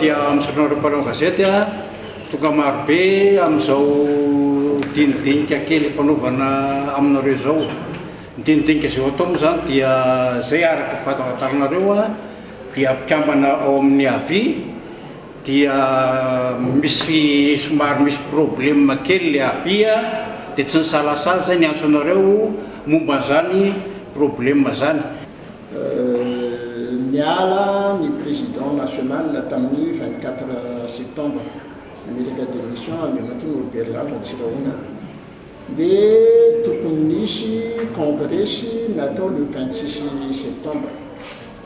dia amin'izao mpanao gazety tonga marobe amin'izao dinidinika kely fanaovana aminareo zao. Dinidinika zay atao moa zany dia zay araka fahafantaranareo dia mpikambana ao amin'ny avy dia misy somary misy problème kely le avy dia tsy nisalasala zay ny antso anareo momba zany problème zany. Niala ny président national tamin'ny 24 septembre nametraka démission Andriamatoa Berlanga Tsiraona dia tokony nisy congrès natao le 26 septembre.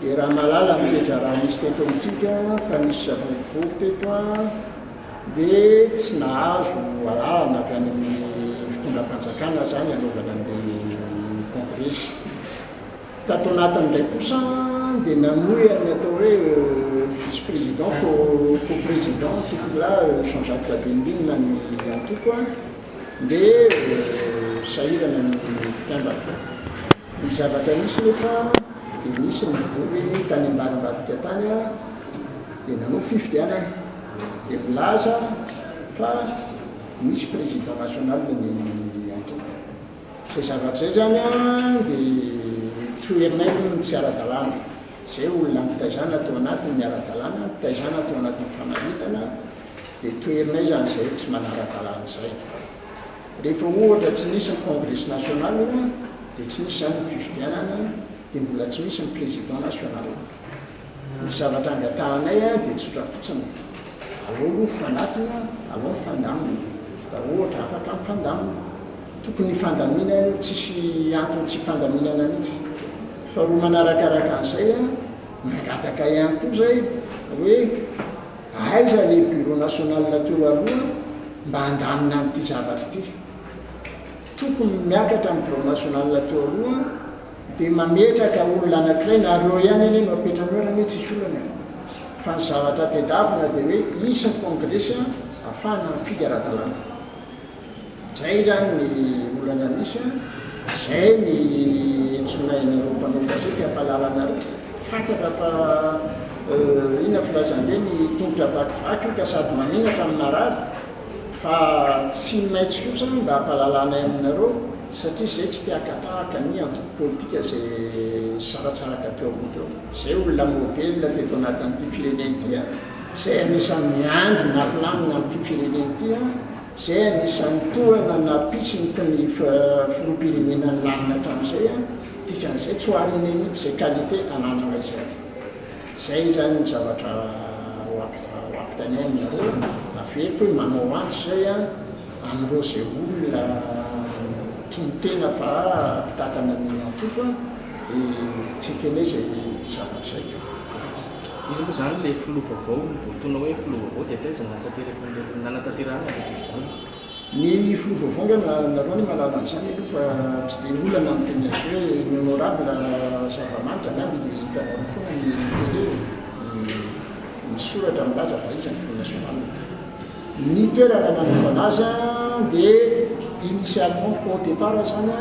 Dia raha malala miketra raha misy teto amintsika fa nisy savovovy teto dia tsy nahazo alalana avy any amin'ny fitondram-panjakana zany anaovana an'ilay congrès. Tato anatin'ilay kosa dia namoy amin'ny atao hoe vice-président co-président tokola Jean-Jacques Labenbine ny antoko dia sahirana ny mpikambana. Ny zavatra nisy nefa dia nisy nivory tany ambanimbadika tany dia nanao fifidianana dia milaza fa misy président national ny antoko. Zay zavatra zay zany dia toerinay ny tsy ara-dalàna. Zay olona mitaizana atao anatiny ny ara-dalàna, mitaizana atao anatin'ny famarinana dia toerinay zany zay tsy manara-dalàna zay. Rehefa ohatra tsy nisy ny congrès national dia tsy nisy zany ny fifidianana dia mbola tsy misy ny président national. Ny zavatra angatahanay dia tsotra fotsiny, aleo fanatona, aleo fandamina. Raha ohatra afaka mifandamina, tokony fandaminana tsisy antony tsy fandaminana mihitsy. Fa roa manarakaraka an'izay mangataka ihany koa zay hoe aiza le bureau national teo aloha mba handamina amin'ity zavatra ity. Tokony miakatra amin'ny bureau national teo aloha dia mametraka olona anankiray na reo ihany eny mapetrany eo raha mety tsisy olana. Fa ny zavatra tedavina dia hoe isy ny congrès ahafahana mifidy ara-dalàna. Zay zany ny olana misy, zay ny entsonainareo mpanao gazety hampahalalana fataka fa ina filazandre ny tongotra vakivaky ka sady maninatra amin'ny marary fa tsy maintsy kosa mba hampahalalana aminareo satria zay tsy tiakatahaka ny antoko politika zay saratsaraka teo aloha teo. Zay olona modèle teto anatin'ity fireneny ity, zay anisan'ny miandry na planina amin'ity fireneny ity, zay anisan'ny tohana napisy ny filoham-pirenena ny lanina hatramin'izay dikan'izay tsy ho harine mihitsy zay qualité ananana izay. Zay zany ny zavatra hoampitany aminareo aveto hoe manao antso zay amin'ireo zay olona tontena fa mpitatana ny antoko dia tsy kenay zay zavatra zay. Izy moa zany le filoha vaovao tona hoe filoha vaovao dia taiza nanatanterahana ny filoha vaovao nga nareo ny malala an'izany aloha fa tsy dia olana ny teny azy hoe ny honorable zava-manitra na hitanareo foana ny télé misoratra milaza fa izy ny Front National. Ny toerana nanaovana azy dia initialement au départ zany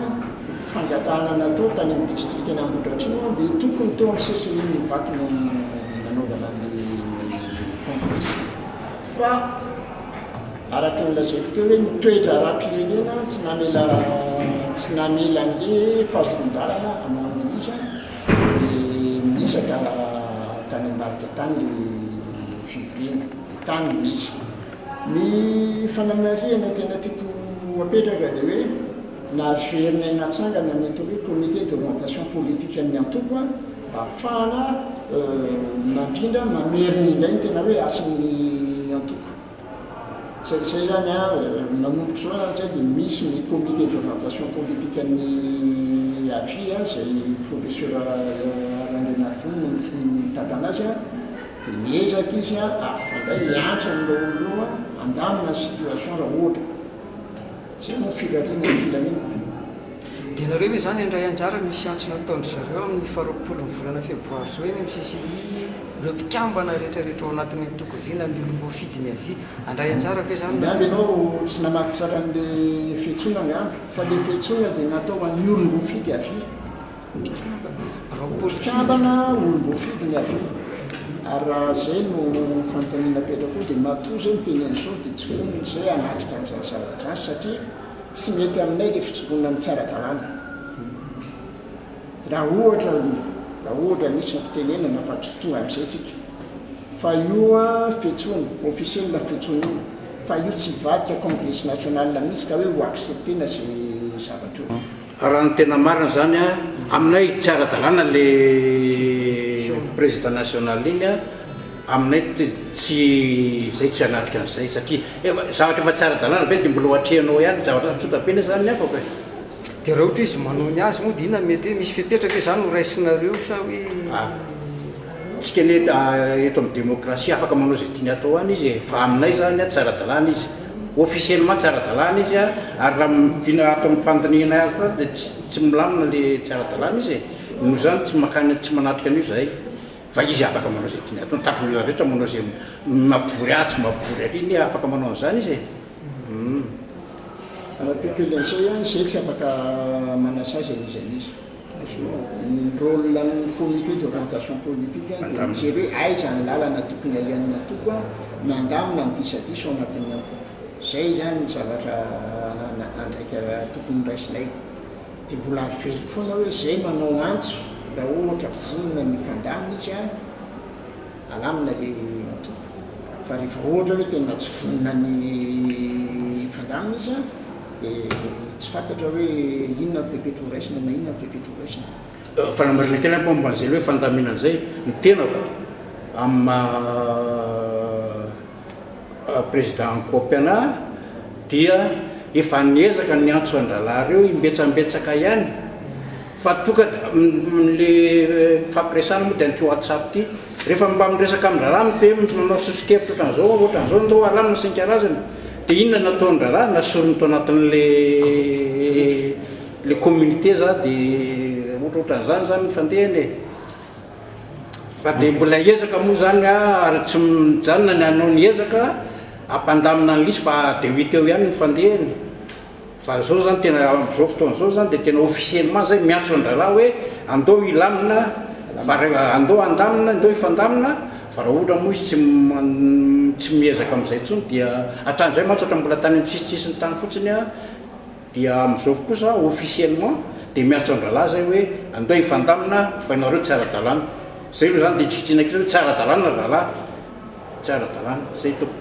fangatahana natao tany amin'ny district ny Ambohidratrimo dia tokony teo amin'ny CCI mivatona nanaovana ny congrès. Fa araka ny lazaiko teo hoe mitoetra raha-pirenena tsy namela an'le fahazon-dalana hanao amin'ny izy dia minisaka tany ambadika tany le fivoriana dia tany misy. Ny fanamariana tena tiako apetraka dia hoe naverina natsangana ny atao hoe comité d'orientation politique amin'ny antoko mba ahafahana mandrindra mamerina indray ny tena hoe asan'ny antoko. Zay zany manomboka zao zay dia misy ny comité d'orientation politique amin'ny avy zay professeur Arandrenarivony mitantana azy dia miezaka izy afangay antso amin'ireo oloa andamina ny situation raha ohatra. Zay no firariana ny filaminana. Dia nareo hoe zany indray anjara misy antso nataondry zareo amin'ny faharoapolo ny volana febroary zao eny amin'ny CCI ireo mpikambana rehetrarehetra ao anatin'ny tokoviana ny olom-boafidy ny avy andray anjara ve zany? Amby ianao tsy namaky tsara n'le fiantsoana angamby fa le fiantsoana dia natao an'ny olom-boafidy avy. Mpikambana olom-boafidy ny avy. Ary raha zay no fanontaniana natoa zay mitenen'izao dia tsy fonon'izay anatrika amin'izany zavatra azy satria tsy mety aminay le fitsokonana amin'ny tsara-dalàna raha ohatra misy ny fitenenana fa tsy tonga amin'izay tsika fa io a fiantsoana officiel fiantsoana io fa io tsy vadika congrès national mihitsy ka hoe ho acceptena zay zavatra io raha ny tena marina zany a aminay tsara-dalàna le président national iny a aminay tsy zay tsy anatrika an'izay satria zavatra efa tsara-dalàna ve dia mbola ohatrehanao ihany zavatra tsotrapena zany ny afaka dia raha ohatra izy manao ny azy moa dia inona mety hoe misy fipetraka zany ho raisinareo sa hoe tsika ne eto amin'ny démocratie afaka manao zay tiany atao any izy fa aminay zany a tsara-dalàna izy officiellement tsara-dalàna izy a ary raha mivina ato amin'ny fandinihana azy koa dia tsy milamina le tsara-dalàna izy noho zany tsy makany tsy manatrika an'io zay fa izy afaka manao zay tiany atao tapony rehetra manao zay mampivory ahy tsy mampivory ariny afaka manao an'izany izy peupelen'izay a zay tsy afaka manasazy an'izan'izy ny rôle ny comité d'orientation politique dia mijery hoe aiza ny lalana tokony alian'ny antoko a mandamina ny disadisa ao anatin'ny antoko zay zany ny zavatra andraika tokony raisinay dia mbola very foana hoe zay manao antso raha ohatra vonona ny fandamina izy a alamina le antoko fa rehefa ohatra hoe tena tsy vonona ny fandamina izy a dia tsy fantatra hoe inona ny fepetra ho raisina na inona ny fepetra ho raisina fanamarina tena momba an'izay le hoe fandaminana zay ny tenako amin'ny président Nkopana dia efa niezaka ny antso an-dralahy reo imbetsambetsaka ihany fa toka le fampiresana moa dia an'ity WhatsApp ty rehefa mba miresaka amin'ny ralahy dia manao sosokevitra ohatran'izao ohatran'izao ndao alamina isan-karazany dia inona nataony ralahy nasorony tao anatin'le communauté za dia ohatrohatran'izany zany fandehany fa dia mbola ezaka moa zany ary tsy mijanona ny anao ny ezaka ampandamina an'lisy fa dia 8 eo ihany ny fandehany fa zao zany tena am'izao fotoan'izao zany dia tena officiellement zay miantso an-dralahy hoe andao ilamina fa andao andamina andao ifandamina fa raha ohatra moa izy tsy miezaka amin'izay intsony dia hatran'izay mantsy ohatra mbola tany am'tsisitsisiny tany fotsiny a dia am'izao kosa officiellement dia miantso an-dralahy zay hoe andao ifandamina fa ianareo tsara-dalàna zay aloha zany dia tsikitrinako hoe tsara-dalàna ralahy tsara-dalàna zay tompo